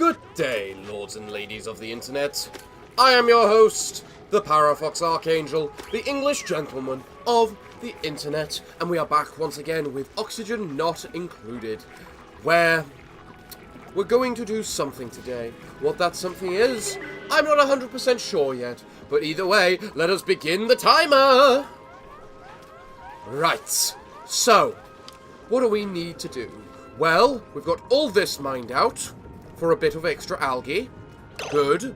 Good day, lords and ladies of the internet. I am your host, the Parafox Archangel, the English gentleman of the internet, and we are back once again with Oxygen Not Included, where we're going to do something today. What that something is, I'm not 100% sure yet, but either way, let us begin the timer! Right, so, what do we need to do? Well, we've got all this mined out for a bit of extra algae. Good.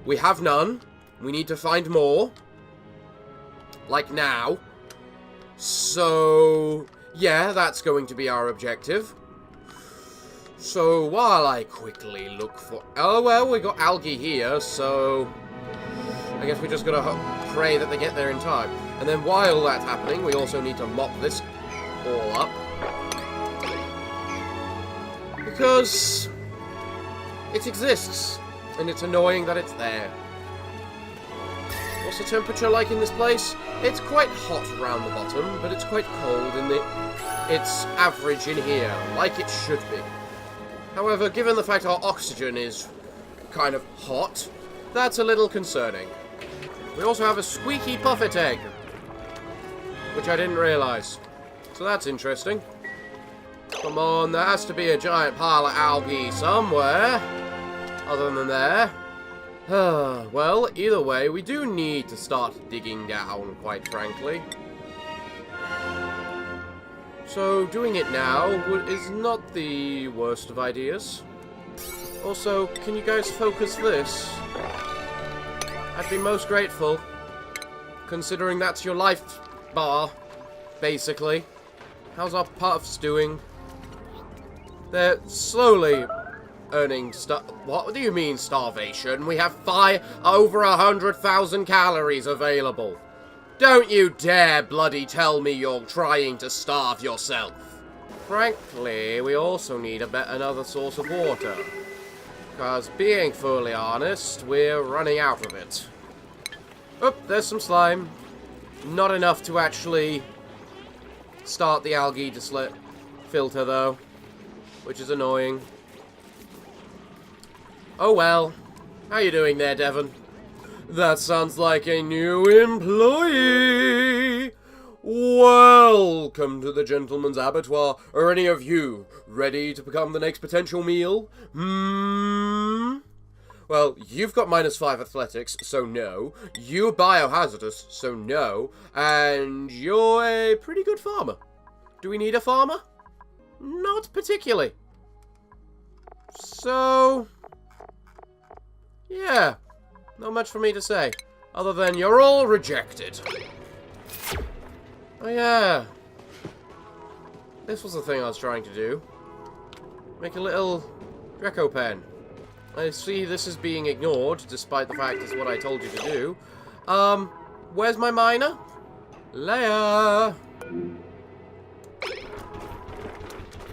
We have none. We need to find more. Like now. So, yeah, that's going to be our objective. So, while I quickly look for... Oh, well, we got algae here, so... I guess we just gotta pray that they get there in time. And then while that's happening, we also need to mop this all up. Because it exists, and it's annoying that it's there. What's the temperature like in this place? It's quite hot around the bottom, but it's quite cold in it's average in here, like it should be. However, given the fact our oxygen is kind of hot, that's a little concerning. We also have a squeaky puffet egg, which I didn't realise. So that's interesting. Come on, there has to be a giant pile of algae somewhere, other than there. Well, either way, we do need to start digging down, quite frankly. So, doing it now is not the worst of ideas. Also, can you guys focus this? I'd be most grateful, considering that's your life bar, basically. How's our puffs doing? They're slowly earning What do you mean, starvation? We have over 100,000 calories available. Don't you dare bloody tell me you're trying to starve yourself. Frankly, we also need another source of water. Because, being fully honest, we're running out of it. Oh, there's some slime. Not enough to actually start the algae to filter, though. Which is annoying. Oh well. How you doing there, Devon? That sounds like a new employee! Welcome to the gentleman's abattoir. Are any of you ready to become the next potential meal? Well, you've got -5 athletics, so no. You're biohazardous, so no. And you're a pretty good farmer. Do we need a farmer? Not particularly. So, yeah, not much for me to say, other than you're all rejected. Oh yeah, this was the thing I was trying to do. Make a little Greco pen. I see this is being ignored, despite the fact it's what I told you to do. Where's my miner? Leia!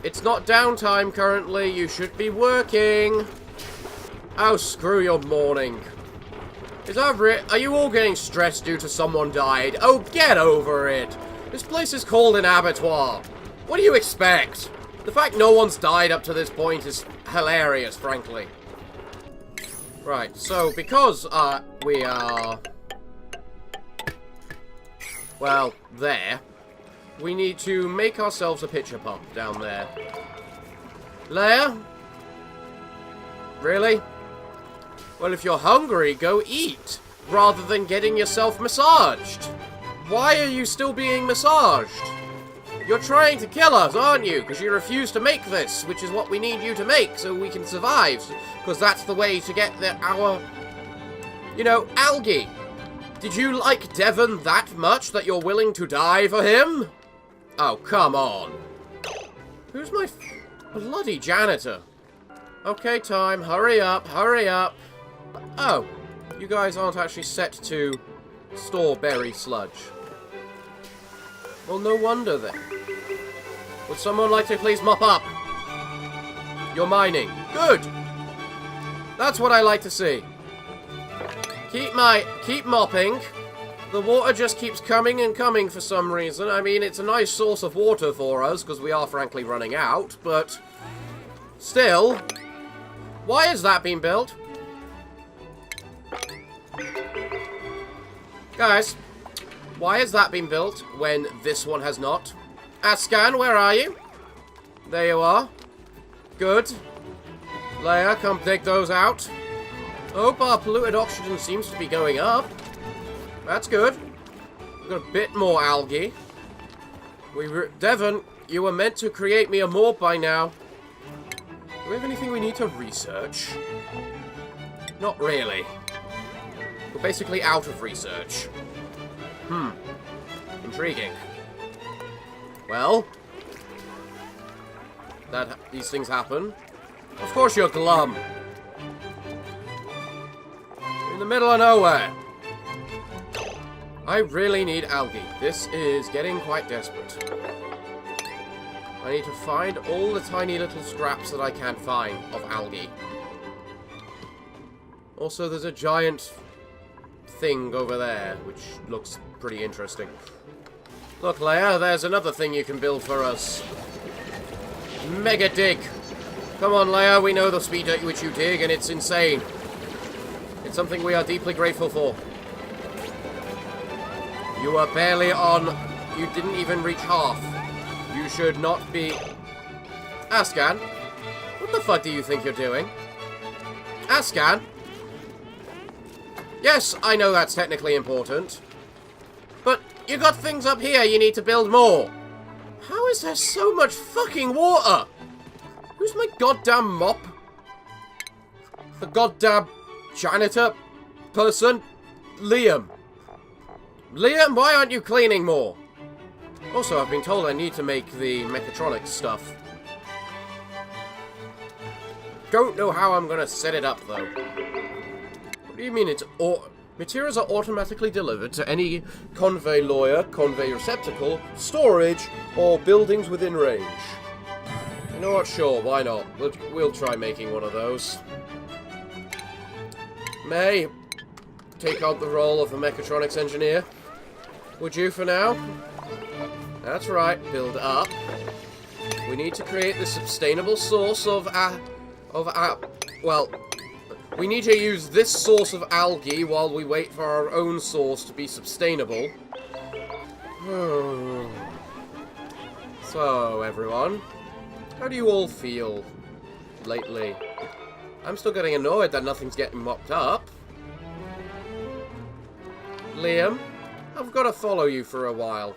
It's not downtime currently, you should be working. Oh, screw your morning. Is that Are you all getting stressed due to someone died? Oh, get over it. This place is called an abattoir. What do you expect? The fact no one's died up to this point is hilarious, frankly. Right, so because we are... well, there... we need to make ourselves a pitcher pump down there. Leia? Really? Well, if you're hungry, go eat, rather than getting yourself massaged. Why are you still being massaged? You're trying to kill us, aren't you? Because you refuse to make this, which is what we need you to make so we can survive. Because that's the way to get our, you know, algae. Did you like Devon that much that you're willing to die for him? Oh, come on. Who's my bloody janitor? Okay, time. Hurry up. Hurry up. Oh, you guys aren't actually set to store berry sludge. Well, no wonder then. Would someone like to please mop up? You're mining. Good. That's what I like to see. Keep mopping. The water just keeps coming and coming for some reason. I mean, it's a nice source of water for us, because we are frankly running out, but still, Why is that being built? Guys, why has that been built when this one has not? Ascan, where are you? There you are. Good. Leia, come take those out. Hope our polluted oxygen seems to be going up. That's good. We've got a bit more algae. Devon, you were meant to create me a morb by now. Do we have anything we need to research? Not really. We're basically out of research. Intriguing. Well, these things happen. Of course you're glum. In the middle of nowhere. I really need algae. This is getting quite desperate. I need to find all the tiny little scraps that I can find of algae. Also, there's a giant thing over there, which looks pretty interesting. Look, Leia, there's another thing you can build for us. Mega dig. Come on, Leia, we know the speed at which you dig, and it's insane. It's something we are deeply grateful for. You are barely on... You didn't even reach half. You should not be... Ascan, what the fuck do you think you're doing? Ascan? Yes, I know that's technically important. But you got things up here you need to build more. How is there so much fucking water? Who's my goddamn mop? The goddamn janitor person? Liam. Liam, why aren't you cleaning more? Also, I've been told I need to make the mechatronics stuff. Don't know how I'm gonna set it up, though. What do you mean it's materials are automatically delivered to any convey lawyer, convey receptacle, storage, or buildings within range? You know what? Sure, why not? We'll try making one of those. May, take on the role of the mechatronics engineer. Would you for now? That's right, build up. We need to create the sustainable source of well, we need to use this source of algae while we wait for our own source to be sustainable. So, everyone, how do you all feel lately? I'm still getting annoyed that nothing's getting mopped up. Liam, I've got to follow you for a while.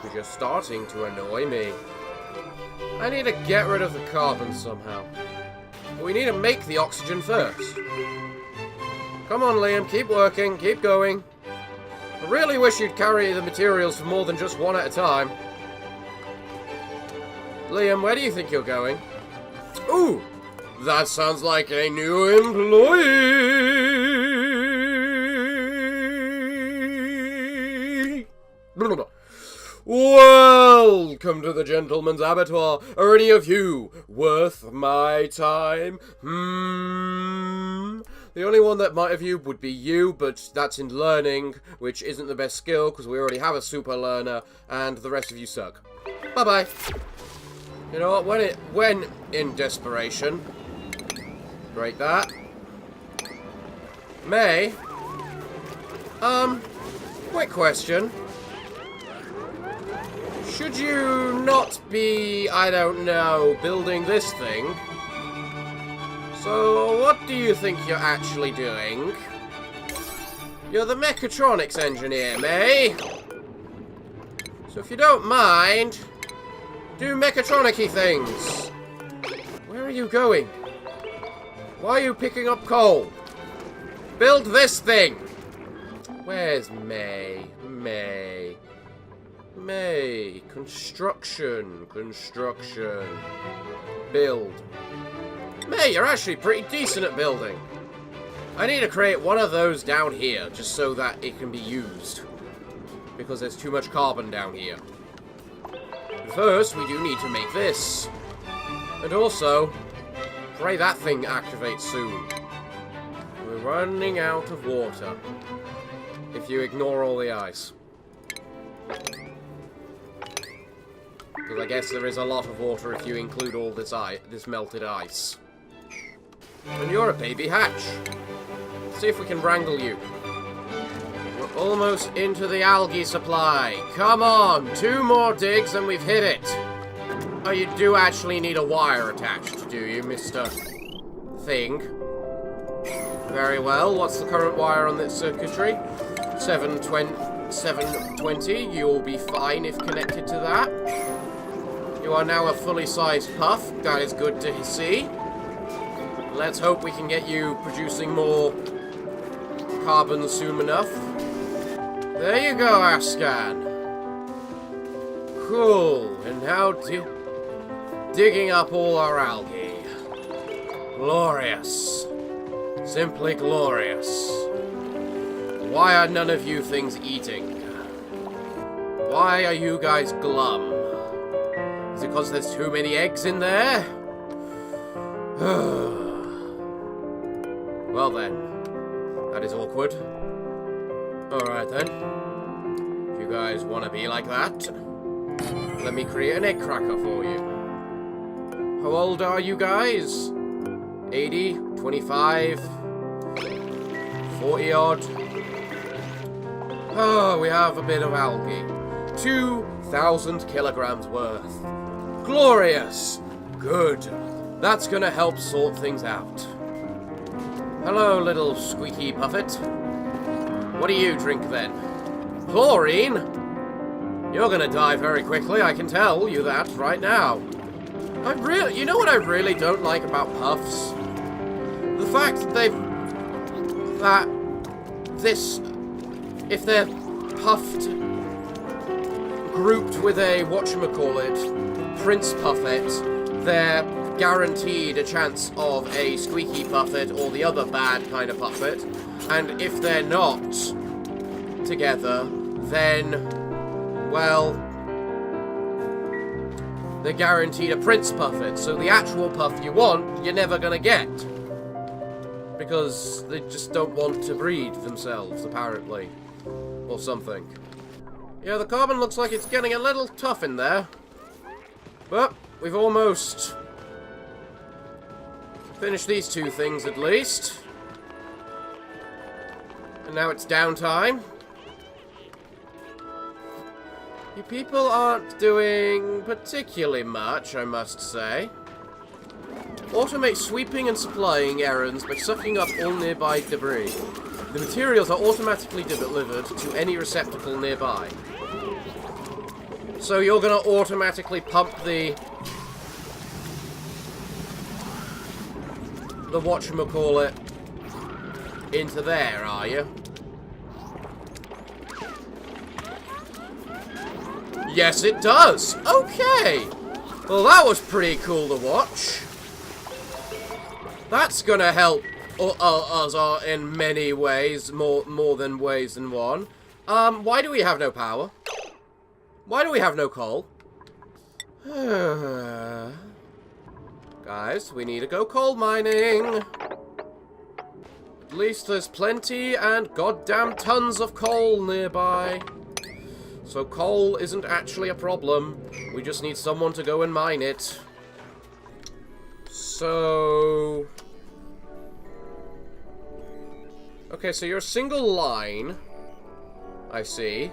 Because you're starting to annoy me. I need to get rid of the carbon somehow. But we need to make the oxygen first. Come on, Liam, keep working, keep going. I really wish you'd carry the materials for more than just one at a time. Liam, where do you think you're going? Ooh, that sounds like a new employee. Welcome to the gentleman's abattoir. Are any of you worth my time? The only one that might have you would be you, but that's in learning, which isn't the best skill, because we already have a super learner, and the rest of you suck. Bye-bye. You know what, when in desperation, break that. May, quick question. Should you not be, I don't know, building this thing? So, what do you think you're actually doing? You're the mechatronics engineer, May. So if you don't mind, do mechatronic-y things. Where are you going? Why are you picking up coal? Build this thing! Where's May? May. Construction. Build. May, you're actually pretty decent at building. I need to create one of those down here, just so that it can be used. Because there's too much carbon down here. First, we do need to make this. And also, pray that thing activates soon. We're running out of water. If you ignore all the ice. Because I guess there is a lot of water if you include all this melted ice. And you're a baby hatch. Let's see if we can wrangle you. We're almost into the algae supply. Come on, 2 more digs and we've hit it. Oh, you do actually need a wire attached, do you, Mr. Thing? Very well. What's the current wire on this circuitry? 720. You'll be fine if connected to that. You are now a fully sized puff. That is good to see. Let's hope we can get you producing more carbon soon enough. There you go, Ascan. Cool. And now digging up all our algae. Glorious. Simply glorious. Why are none of you things eating? Why are you guys glum? Is it because there's too many eggs in there? Well then, that is awkward. Alright then. If you guys want to be like that, let me create an egg cracker for you. How old are you guys? 80, 25, 40 odd. Oh, we have a bit of algae. 2,000 kilograms worth. Glorious! Good. That's gonna help sort things out. Hello, little squeaky puffet. What do you drink then? Chlorine? You're gonna die very quickly, I can tell you that right now. You know what I really don't like about puffs? The fact that if they're puffed, grouped with a whatchamacallit, Prince Puffet, they're guaranteed a chance of a Squeaky Puffet or the other bad kind of Puffet. And if they're not together, then, well, they're guaranteed a Prince Puffet. So the actual puff you want, you're never gonna get. Because they just don't want to breed themselves, apparently. Or something. Yeah, the carbon looks like it's getting a little tough in there. But we've almost finished these 2 things at least. And now it's downtime. You people aren't doing particularly much, I must say. Automate sweeping and supplying errands by sucking up all nearby debris. The materials are automatically delivered to any receptacle nearby. So you're going to automatically pump the whatchamacallit into there, are you? Yes, it does! Okay! Well, that was pretty cool to watch. That's gonna help us in many ways, more than ways than one. Why do we have no power? Why do we have no coal? Guys, we need to go coal mining. At least there's plenty and goddamn tons of coal nearby. So coal isn't actually a problem. We just need someone to go and mine it. So... okay, so you're a single line. I see.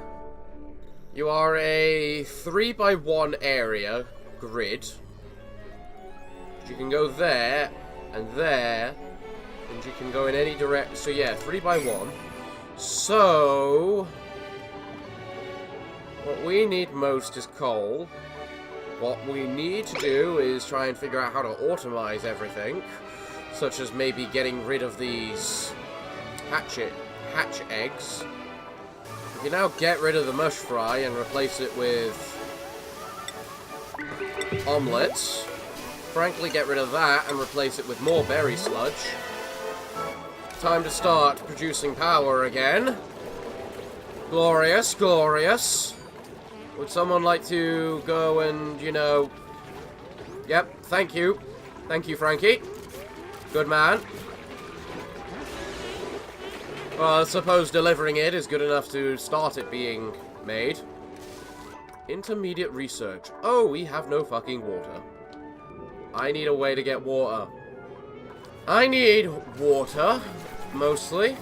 You are a 3x1 area grid. You can go there, and you can go in any direction. So yeah, 3x1. So... what we need most is coal. What we need to do is try and figure out how to automize everything. Such as maybe getting rid of these hatch eggs. We can now get rid of the mush fry and replace it with omelets. Frankly, get rid of that and replace it with more berry sludge. Time to start producing power again. Glorious, glorious. Would someone like to go and, you know... yep, thank you. Thank you, Frankie. Good man. Well, I suppose delivering it is good enough to start it being made. Intermediate research. Oh, we have no fucking water. I need a way to get water. I need water, mostly.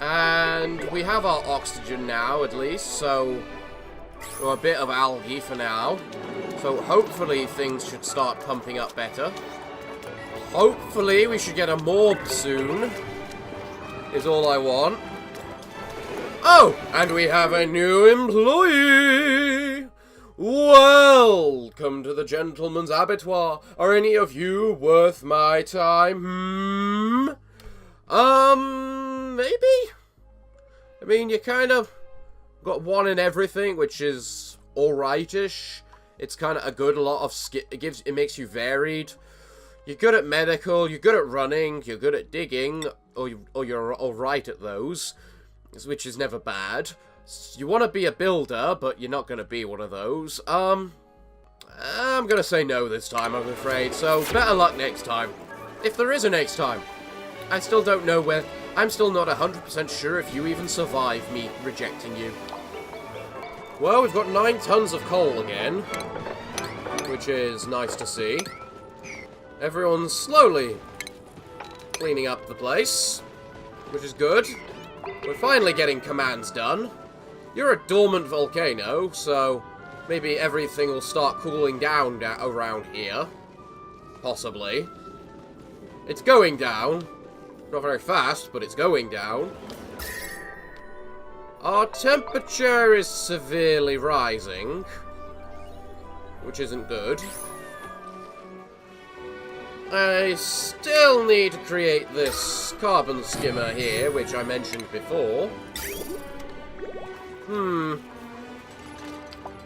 And we have our oxygen now, at least, so... or a bit of algae for now. So hopefully things should start pumping up better. Hopefully we should get a morb soon. Is all I want. Oh! And we have a new employee! Welcome to the gentleman's abattoir. Are any of you worth my time? Maybe? I mean, you kind of got one in everything, which is alrightish. It's kind of a good lot of it makes you varied. You're good at medical, you're good at running, you're good at digging, or you're alright at those, which is never bad. You want to be a builder, but you're not going to be one of those. I'm going to say no this time, I'm afraid. So, better luck next time. If there is a next time. I still don't know where... I'm still not 100% sure if you even survive me rejecting you. Well, we've got 9 tons of coal again. Which is nice to see. Everyone's slowly cleaning up the place. Which is good. We're finally getting commands done. You're a dormant volcano, so maybe everything will start cooling down around here. Possibly. It's going down. Not very fast, but it's going down. Our temperature is severely rising, which isn't good. I still need to create this carbon skimmer here, which I mentioned before.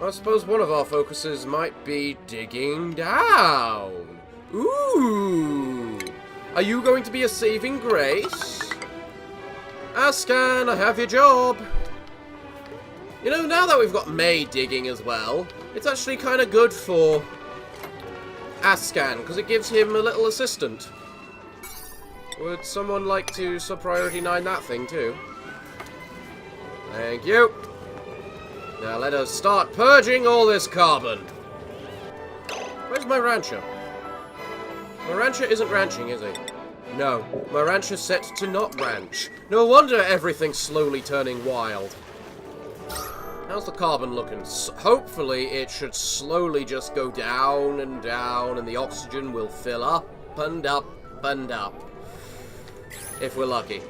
I suppose one of our focuses might be digging down. Ooh! Are you going to be a saving grace? Ascan, I have your job. You know, now that we've got May digging as well, it's actually kind of good for Ascan, because it gives him a little assistant. Would someone like to sub-priority 9 that thing too? Thank you. Now let us start purging all this carbon. Where's my rancher? My rancher isn't ranching, is he? No, my rancher's set to not ranch. No wonder everything's slowly turning wild. How's the carbon looking? Hopefully it should slowly just go down and down, and the oxygen will fill up and up and up. If we're lucky.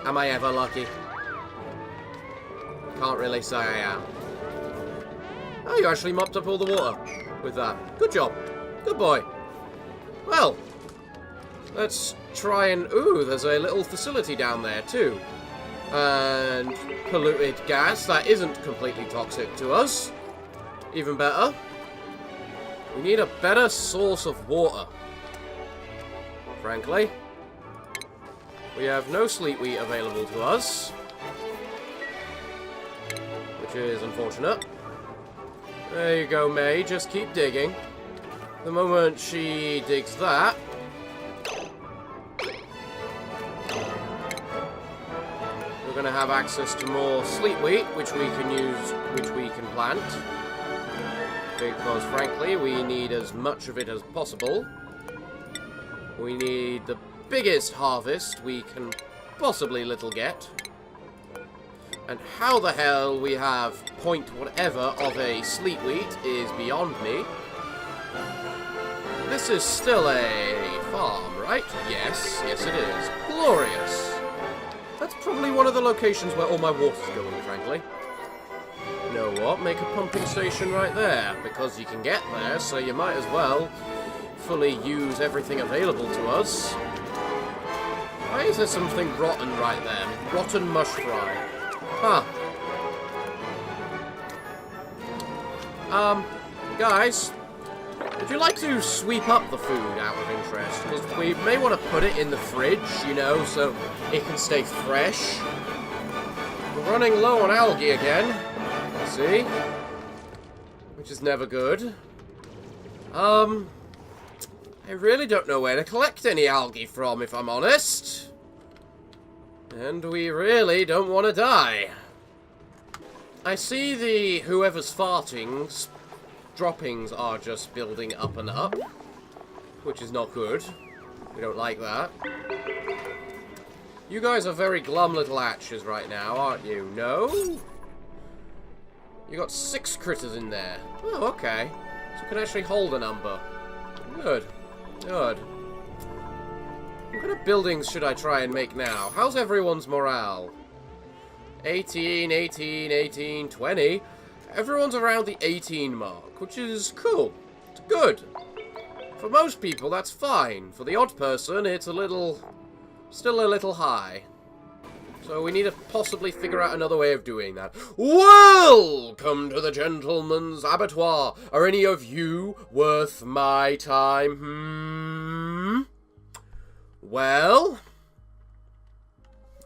Am I ever lucky? Can't really say I am. Oh, you actually mopped up all the water with that. Good job. Good boy. Well, let's try and... Ooh, there's a little facility down there too. And polluted gas that isn't completely toxic to us. Even better. We need a better source of water. Frankly. We have no sleet wheat available to us. Which is unfortunate. There you go, May. Just keep digging. The moment she digs that... we're going to have access to more sleet wheat, which we can use, which we can plant. Because, frankly, we need as much of it as possible. We need the biggest harvest we can possibly little get. And how the hell we have point whatever of a sleet wheat is beyond me. This is still a farm, right? Yes, yes it is. Glorious. That's probably one of the locations where all my water's going, frankly. You know what? Make a pumping station right there, because you can get there, so you might as well fully use everything available to us. Why is there something rotten right there? Rotten mush fry. Huh. Guys, would you like to sweep up the food out of interest? Because we may want to put it in the fridge, you know, so it can stay fresh. We're running low on algae again. I see. Which is never good. I really don't know where to collect any algae from, if I'm honest. And we really don't want to die. I see the whoever's farting droppings are just building up and up. which is not good. We don't like that. You guys are very glum little hatches right now, aren't you? No? You got 6 critters in there. Oh, okay. So you can actually hold a number. Good. Good. What kind of buildings should I try and make now? How's everyone's morale? 18, 18, 18, 20. Everyone's around the 18 mark, which is cool. It's good. For most people, that's fine. For the odd person, it's a little... still a little high. So we need to possibly figure out another way of doing that. Welcome to the gentleman's abattoir. Are any of you worth my time? Well,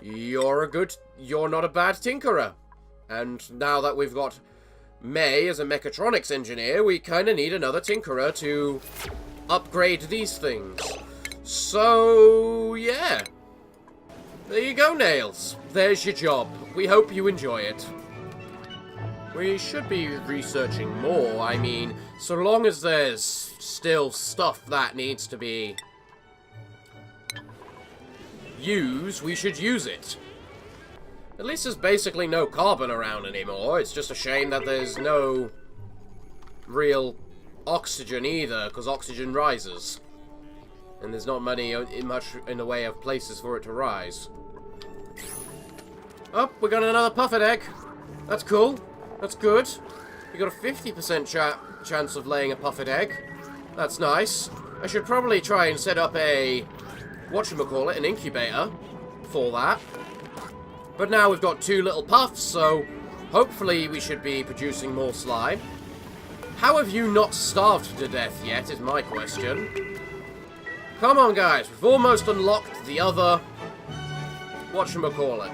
you're not a bad tinkerer. And now that we've got May as a mechatronics engineer, we kind of need another tinkerer to upgrade these things. So, yeah. There you go, Nails. There's your job. We hope you enjoy it. We should be researching more. I mean, so long as there's still stuff that needs to be used, we should use it. At least there's basically no carbon around anymore. It's just a shame that there's no real oxygen either, because oxygen rises. And there's not much in the way of places for it to rise. Oh, we got another puffin egg. That's cool. That's good. We got a 50% chance of laying a puffin egg. That's nice. I should probably try and set up a... whatchamacallit, an incubator for that. But now we've got 2 little puffs, so hopefully we should be producing more slime. How have you not starved to death yet, is my question. Come on, guys. We've almost unlocked the other... whatchamacallit.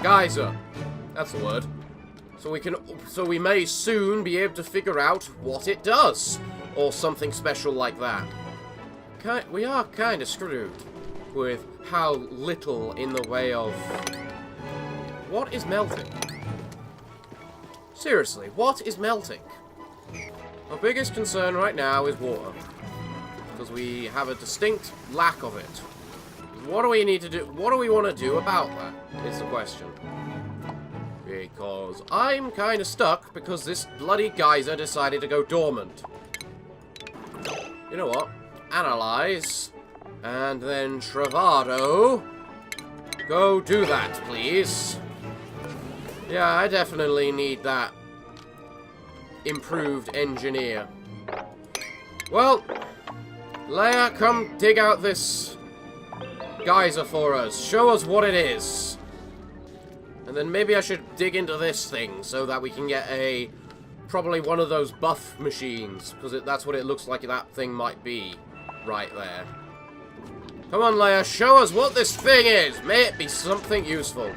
Geyser. That's the word. So we may soon be able to figure out what it does. Or something special like that. We are kind of screwed with how little in the way of... What is melting? Seriously, what is melting? Our biggest concern right now is water. Because we have a distinct lack of it. What do we need to do? What do we want to do about that? Is the question. Because I'm kind of stuck because this bloody geyser decided to go dormant. You know what? Analyze. And then Travado. Go do that, please. Yeah, I definitely need that improved engineer. Well, Leia, come dig out this geyser for us. Show us what it is. And then maybe I should dig into this thing so that we can get a... probably one of those buff machines. Because that's what it looks like that thing might be. Right there. Come on, Leia. Show us what this thing is. May it be something useful.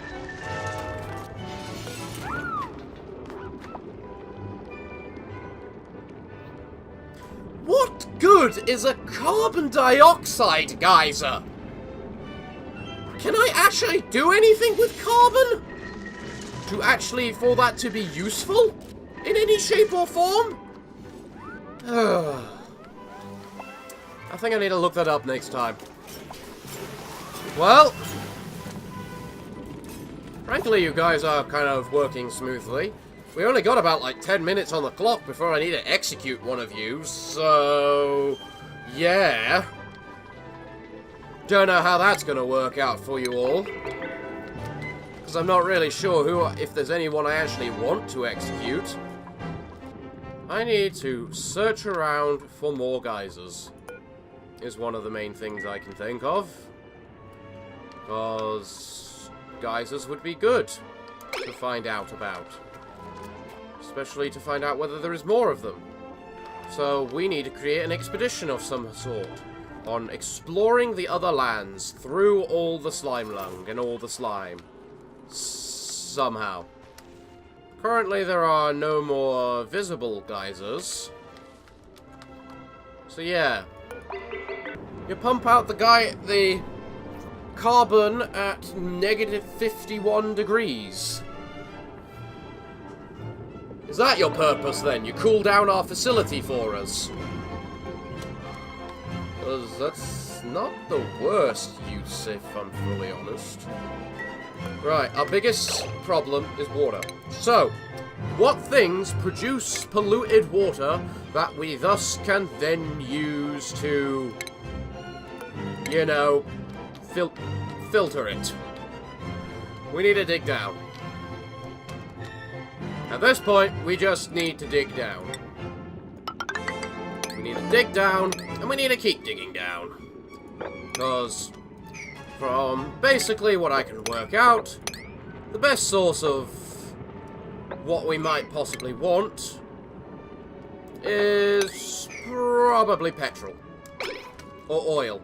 What good is a carbon dioxide geyser? Can I actually do anything with carbon? For that to be useful? In any shape or form? I think I need to look that up next time. Well, frankly, you guys are kind of working smoothly. We only got about, like, 10 minutes on the clock before I need to execute one of you, so... yeah. Don't know how that's gonna work out for you all. Because I'm not really sure if there's anyone I actually want to execute. I need to search around for more geysers. Is one of the main things I can think of. Because geysers would be good to find out about. Especially to find out whether there is more of them. So we need to create an expedition of some sort on exploring the other lands through all the slime lung and all the slime. Somehow. Currently there are no more visible geysers. So yeah. You pump out the carbon at negative 51 degrees. Is that your purpose then? You cool down our facility for us? Because that's not the worst use, if I'm fully honest. Right, our biggest problem is water. So, what things produce polluted water that we thus can then use to, you know, filter it? We need to dig down. At this point, we just need to dig down. We need to dig down, and we need to keep digging down. Because, from basically what I can work out, the best source of what we might possibly want is probably petrol. Or oil.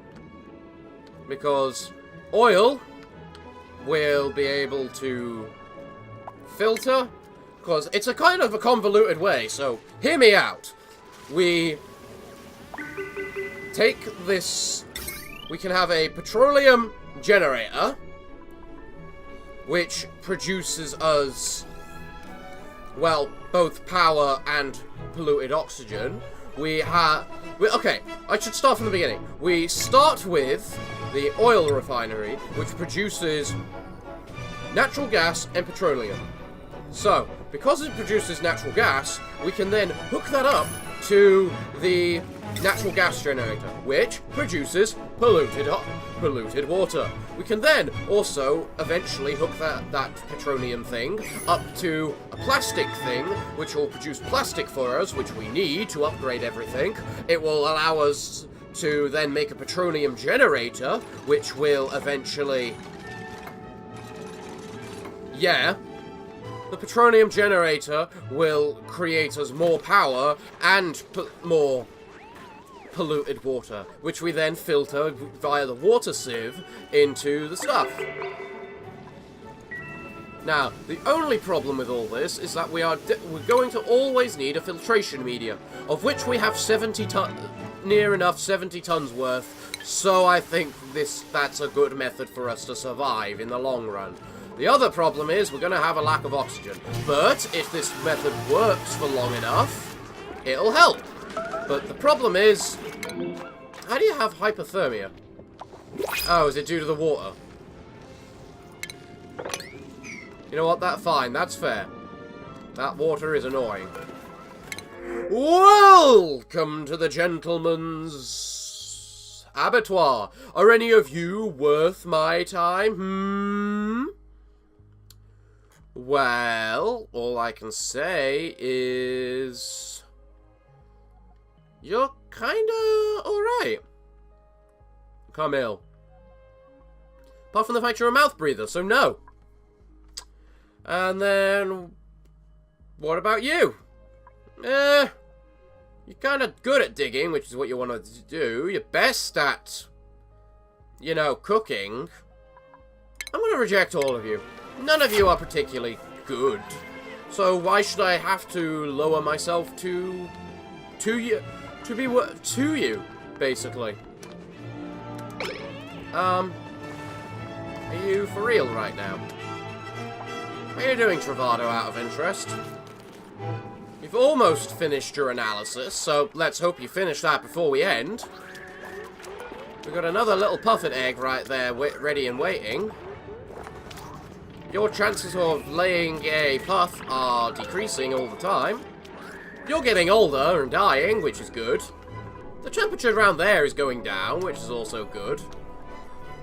Because oil will be able to filter, because it's a kind of a convoluted way, so hear me out. We take this, we can have a petroleum generator, which produces us, well, both power and polluted oxygen. Okay, I should start from the beginning. We start with the oil refinery, which produces natural gas and petroleum. So, because it produces natural gas, we can then hook that up to the natural gas generator, which produces polluted water. We can then also eventually hook that petroleum thing up to a plastic thing, which will produce plastic for us, which we need to upgrade everything. It will allow us to then make a petroleum generator, which will eventually... Yeah. The petroleum generator will create us more power and more polluted water, which we then filter via the water sieve into the stuff. Now, the only problem with all this is that we're going to always need a filtration media, of which we have near enough 70 tons worth, so I think that's a good method for us to survive in the long run. The other problem is we're going to have a lack of oxygen, but if this method works for long enough, it'll help. But the problem is, how do you have hypothermia? Oh, is it due to the water? You know what, that's fair. That water is annoying. Welcome to the gentleman's abattoir. Are any of you worth my time? Well, all I can say is... you're kinda alright. Come ill. Apart from the fact you're a mouth breather, so no. And then... what about you? You're kinda good at digging, which is what you want to do. You're best at, you know, cooking. I'm gonna reject all of you. None of you are particularly good. So why should I have to lower myself to you, basically? Are you for real right now? How are you doing, Travado, out of interest? You've almost finished your analysis, so let's hope you finish that before we end. We've got another little puffet egg right there, ready and waiting. Your chances of laying a puff are decreasing all the time. You're getting older and dying, which is good. The temperature around there is going down, which is also good.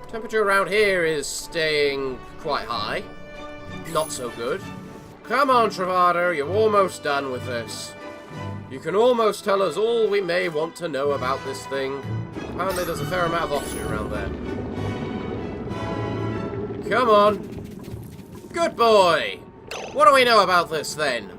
Temperature around here is staying quite high. Not so good. Come on, Travado, you're almost done with this. You can almost tell us all we may want to know about this thing. Apparently there's a fair amount of oxygen around there. Come on. Good boy! What do we know about this, then?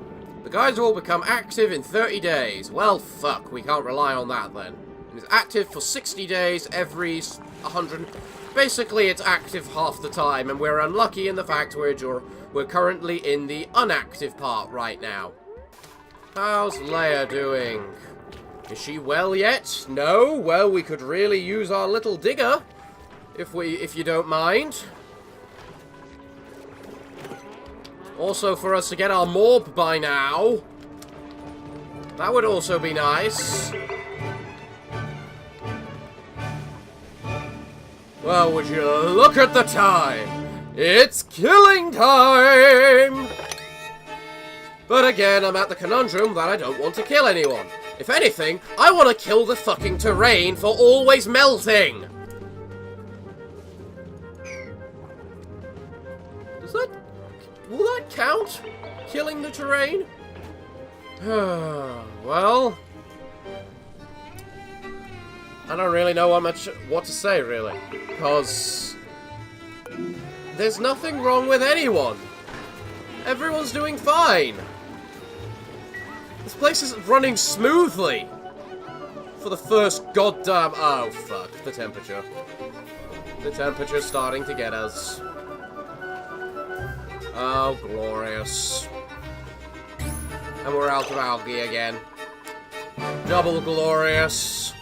The guys will become active in 30 days. Well, fuck, we can't rely on that, then. It's active for 60 days every 100... Basically, it's active half the time, and we're unlucky in the fact we're currently in the unactive part right now. How's Leia doing? Is she well yet? No? Well, we could really use our little digger, if you don't mind. Also, for us to get our morb by now. That would also be nice. Well, would you look at the time? It's killing time! But again, I'm at the conundrum that I don't want to kill anyone. If anything, I want to kill the fucking terrain for always melting! Will that count? Killing the terrain? Well... I don't really know what to say, really. Because... there's nothing wrong with anyone. Everyone's doing fine. This place is running smoothly. For the first goddamn... oh, fuck. The temperature. The temperature's starting to get us. Oh, glorious. And we're out of algae again. Double glorious.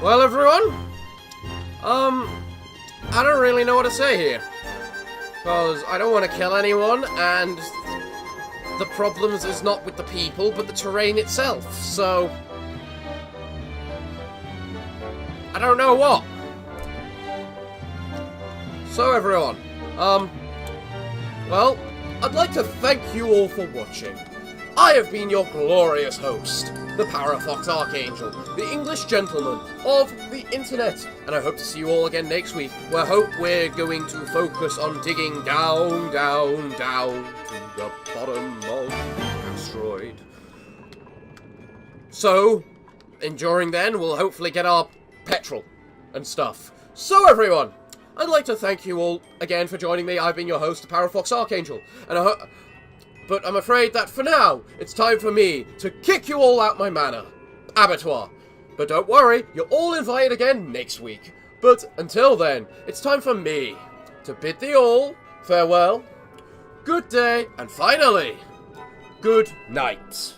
Well, everyone, I don't really know what to say here. Because I don't want to kill anyone, and the problems is not with the people, but the terrain itself, so... I don't know what. So, everyone, well, I'd like to thank you all for watching. I have been your glorious host, the Parafox Archangel, the English gentleman of the internet, and I hope to see you all again next week, where I hope we're going to focus on digging down, down, down to the bottom of the asteroid. So, enduring then, we'll hopefully get our petrol and stuff. So, everyone, I'd like to thank you all again for joining me. I've been your host, the Parafox Archangel, and but I'm afraid that for now, it's time for me to kick you all out my manor. Abattoir. But don't worry, you're all invited again next week. But until then, it's time for me to bid thee all farewell, good day, and finally, good night.